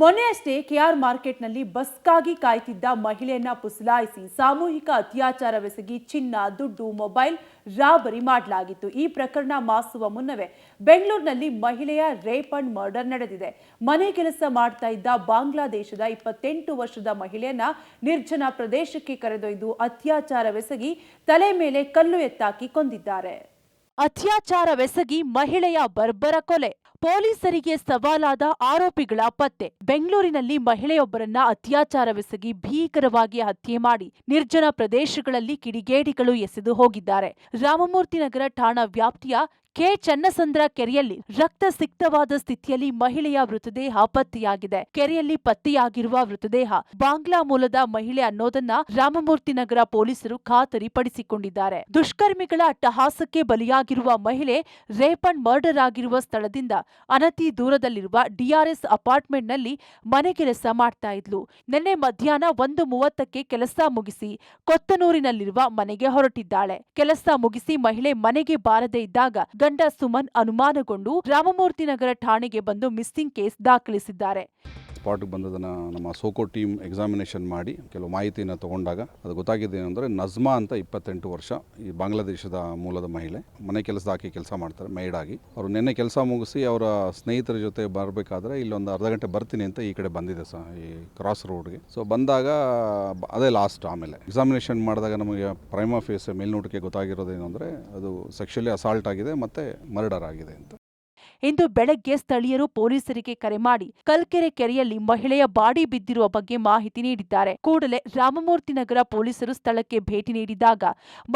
ಮೊನ್ನೆಯಷ್ಟೇ ಕೆಆರ್ ಮಾರ್ಕೆಟ್ನಲ್ಲಿ ಬಸ್ಗಾಗಿ ಕಾಯ್ತಿದ್ದ ಮಹಿಳೆಯನ್ನ ಪುಸಲಾಯಿಸಿ ಸಾಮೂಹಿಕ ಅತ್ಯಾಚಾರವೆಸಗಿ ಚಿನ್ನ, ದುಡ್ಡು, ಮೊಬೈಲ್ ರಾಬರಿ ಮಾಡಲಾಗಿತ್ತು. ಈ ಪ್ರಕರಣ ಮಾಸುವ ಮುನ್ನವೇ ಬೆಂಗಳೂರಿನಲ್ಲಿ ಮಹಿಳೆಯ ರೇಪ್ ಅಂಡ್ ಮರ್ಡರ್ ನಡೆದಿದೆ. ಮನೆ ಕೆಲಸ ಮಾಡ್ತಾ ಇದ್ದ ಬಾಂಗ್ಲಾದೇಶದ 28 ವರ್ಷದ ಮಹಿಳೆಯನ್ನ ನಿರ್ಜನ ಪ್ರದೇಶಕ್ಕೆ ಕರೆದೊಯ್ದು ಅತ್ಯಾಚಾರವೆಸಗಿ ತಲೆ ಮೇಲೆ ಕಲ್ಲು ಎತ್ತಾಕಿ ಕೊಂದಿದ್ದಾರೆ. ಅತ್ಯಾಚಾರವೆಸಗಿ ಮಹಿಳೆಯ ಬರ್ಬರ ಕೊಲೆ. ಪೊಲೀಸರಿಗೆ ಸವಾಲಾದ ಆರೋಪಿಗಳ ಪತ್ತೆ. ಬೆಂಗಳೂರಿನಲ್ಲಿ ಮಹಿಳೆಯೊಬ್ಬರನ್ನ ಅತ್ಯಾಚಾರವೆಸಗಿ ಭೀಕರವಾಗಿ ಹತ್ಯೆ ಮಾಡಿ ನಿರ್ಜನ ಪ್ರದೇಶಗಳಲ್ಲಿ ಕಿಡಿಗೇಡಿಗಳು ಎಸೆದು ಹೋಗಿದ್ದಾರೆ. ರಾಮಮೂರ್ತಿ ನಗರ ಠಾಣಾ ವ್ಯಾಪ್ತಿಯ ಕೆ ಚನ್ನಸಂದ್ರ ಕೆರೆಯಲ್ಲಿ ರಕ್ತಸಿಕ್ತವಾದ ಸ್ಥಿತಿಯಲ್ಲಿ ಮಹಿಳೆಯ ಮೃತದೇಹ ಪತ್ತೆಯಾಗಿದೆ. ಕೆರೆಯಲ್ಲಿ ಪತ್ತೆಯಾಗಿರುವ ಮೃತದೇಹ ಬಾಂಗ್ಲಾ ಮೂಲದ ಮಹಿಳೆ ಅನ್ನೋದನ್ನ ರಾಮಮೂರ್ತಿ ನಗರ ಪೊಲೀಸರು ಖಾತರಿಪಡಿಸಿಕೊಂಡಿದ್ದಾರೆ. ದುಷ್ಕರ್ಮಿಗಳ ಅಟ್ಟಹಾಸಕ್ಕೆ ಬಲಿಯಾಗಿರುವ ಮಹಿಳೆ ರೇಪ್ ಅಂಡ್ ಮರ್ಡರ್ ಆಗಿರುವ ಸ್ಥಳದಿಂದ ಅನತಿ ದೂರದಲ್ಲಿರುವ ಡಿಆರ್ಎಸ್ ಅಪಾರ್ಟ್ಮೆಂಟ್ನಲ್ಲಿ ಮನೆ ಕೆಲಸ ಮಾಡ್ತಾ ಇದ್ಲು. ನಿನ್ನೆ ಮಧ್ಯಾಹ್ನ 1:30ಕ್ಕೆ ಕೆಲಸ ಮುಗಿಸಿ ಕೊತ್ತನೂರಿನಲ್ಲಿರುವ ಮನೆಗೆ ಹೊರಟಿದ್ದಾಳೆ. ಕೆಲಸ ಮುಗಿಸಿ ಮಹಿಳೆ ಮನೆಗೆ ಬಾರದೇ ಇದ್ದಾಗ ಗಂಡ ಸುಮನ್ ಅನುಮಾನಗೊಂಡು ರಾಮಮೂರ್ತಿ ನಗರ ಠಾಣೆಗೆ ಬಂದು ಮಿಸ್ಸಿಂಗ್ ಕೇಸ್ ದಾಖಲಿಸಿದ್ದಾರೆ. ಸ್ಪಾಟ್ಗೆ ಬಂದದನ್ನು ನಮ್ಮ ಸೋಕೋ ಟೀಮ್ ಎಕ್ಸಾಮಿನೇಷನ್ ಮಾಡಿ ಕೆಲವು ಮಾಹಿತಿಯನ್ನು ತಗೊಂಡಾಗ ಅದು ಗೊತ್ತಾಗಿದೆ ಏನಂದರೆ ನಜ್ಮಾ ಅಂತ 28 ವರ್ಷ ಈ ಬಾಂಗ್ಲಾದೇಶದ ಮೂಲದ ಮಹಿಳೆ. ಮನೆ ಕೆಲಸದ ಹಾಕಿ ಕೆಲಸ ಮಾಡ್ತಾರೆ ಮೇಡ್ ಆಗಿ. ಅವರು ನಿನ್ನೆ ಕೆಲಸ ಮುಗಿಸಿ ಅವರ ಸ್ನೇಹಿತರ ಜೊತೆ ಬರಬೇಕಾದ್ರೆ ಇಲ್ಲೊಂದು ಅರ್ಧ ಗಂಟೆ ಬರ್ತೀನಿ ಅಂತ ಈ ಕಡೆ ಬಂದಿದೆ ಈ ಕ್ರಾಸ್ ರೋಡ್ಗೆ. ಸೊ ಬಂದಾಗ ಅದೇ ಲಾಸ್ಟ್. ಆಮೇಲೆ ಎಕ್ಸಾಮಿನೇಷನ್ ಮಾಡಿದಾಗ ನಮಗೆ ಪ್ರೈಮಾ ಫೇಸ್ ಮೇಲ್ನೋಟಕ್ಕೆ ಗೊತ್ತಾಗಿರೋದೇನು ಅಂದರೆ ಅದು ಸೆಕ್ಷುಯಲಿ ಅಸಾಲ್ಟ್ ಆಗಿದೆ ಮತ್ತು ಮರ್ಡರ್ ಆಗಿದೆ ಅಂತ. ಇಂದು ಬೆಳಗ್ಗೆ ಸ್ಥಳೀಯರು ಪೊಲೀಸರಿಗೆ ಕರೆ ಮಾಡಿ ಕಲ್ಕೆರೆ ಕೆರೆಯಲ್ಲಿ ಮಹಿಳೆಯ ಬಾಡಿ ಬಿದ್ದಿರುವ ಬಗ್ಗೆ ಮಾಹಿತಿ ನೀಡಿದ್ದಾರೆ. ಕೂಡಲೇ ರಾಮಮೂರ್ತಿ ನಗರ ಪೊಲೀಸರು ಸ್ಥಳಕ್ಕೆ ಭೇಟಿ ನೀಡಿದಾಗ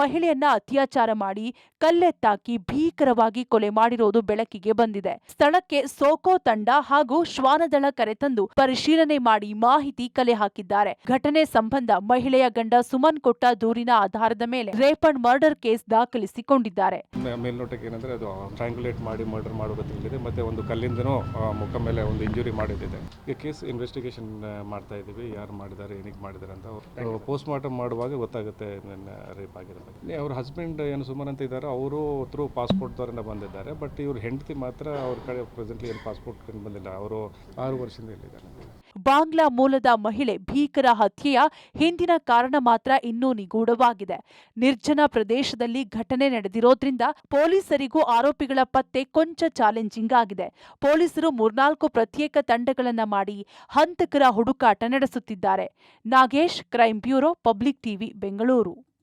ಮಹಿಳೆಯನ್ನ ಅತ್ಯಾಚಾರ ಮಾಡಿ ಕಲ್ಲೆತ್ತಾಕಿ ಭೀಕರವಾಗಿ ಕೊಲೆ ಮಾಡಿರುವುದು ಬೆಳಕಿಗೆ ಬಂದಿದೆ. ಸ್ಥಳಕ್ಕೆ ಸೋಕೋ ತಂಡ ಹಾಗೂ ಶ್ವಾನದಳ ಕರೆತಂದು ಪರಿಶೀಲನೆ ಮಾಡಿ ಮಾಹಿತಿ ಕಲೆ ಹಾಕಿದ್ದಾರೆ. ಘಟನೆ ಸಂಬಂಧ ಮಹಿಳೆಯ ಗಂಡ ಸುಮನ್ ಕೊಟ್ಟ ದೂರಿನ ಆಧಾರದ ಮೇಲೆ ರೇಪ್ ಅಂಡ್ ಮರ್ಡರ್ ಕೇಸ್ ದಾಖಲಿಸಿಕೊಂಡಿದ್ದಾರೆ. ಮೇಲ್ನೋಟಕ್ಕೆ ಏನಂದ್ರೆ ಅದು ಸ್ಟ್ರಾಂಗ್ಯುಲೇಟ್ ಮಾಡಿ ಮರ್ಡರ್ ಮಾಡೋದು ಮತ್ತೆ ಒಂದು ಕಲ್ಲಿಂದನೂ ಮುಖ ಮೇಲೆ ಒಂದು ಇಂಜುರಿ ಮಾಡಿದೆ. ಈ ಕೇಸ್ ಇನ್ವೆಸ್ಟಿಗೇಷನ್ ಮಾಡ್ತಾ ಇದ್ದೀವಿ. ಯಾರು ಮಾಡಿದ್ದಾರೆ, ಏನಕ್ಕೆ ಮಾಡಿದ್ದಾರೆ ಅಂತ. ಅವರು ಪೋಸ್ಟ್ ಮಾರ್ಟಮ್ ಮಾಡುವಾಗ ಗೊತ್ತಾಗುತ್ತೆ ರೇಪ್ ಆಗಿರೋದು. ಅವ್ರ ಹಸ್ಬೆಂಡ್ ಏನು ಸುಮನ್ ಅಂತ ಇದ್ದಾರೆ, ಅವರು ಥ್ರೂ ಪಾಸ್ಪೋರ್ಟ್ ದವರಿಂದ ಬಂದಿದ್ದಾರೆ. ಬಟ್ ಇವ್ರ ಹೆಂಡತಿ ಮಾತ್ರ ಅವ್ರ ಕಡೆ ಪ್ರೆಸೆಂಟ್ಲಿ ಏನು ಪಾಸ್ಪೋರ್ಟ್ ಬಂದಿಲ್ಲ. ಅವರು 6 ವರ್ಷದಿಂದ ಇಲ್ಲಿದ್ದಾರೆ. ಬಾಂಗ್ಲಾ ಮೂಲದ ಮಹಿಳೆ ಭೀಕರ ಹತ್ಯೆಯ ಹಿಂದಿನ ಕಾರಣ ಮಾತ್ರ ಇನ್ನೂ ನಿಗೂಢವಾಗಿದೆ. ನಿರ್ಜನ ಪ್ರದೇಶದಲ್ಲಿ ಘಟನೆ ನಡೆದಿರೋದ್ರಿಂದ ಪೊಲೀಸರಿಗೂ ಆರೋಪಿಗಳ ಪತ್ತೆ ಕೊಂಚ ಚಾಲೆಂಜಿಂಗ್ ಆಗಿದೆ. ಪೊಲೀಸರು 3-4 ಪ್ರತ್ಯೇಕ ತಂಡಗಳನ್ನು ಮಾಡಿ ಹಂತಕರ ಹುಡುಕಾಟ ನಡೆಸುತ್ತಿದ್ದಾರೆ. Nagesh, crime bureau, public TV, Bengaluru.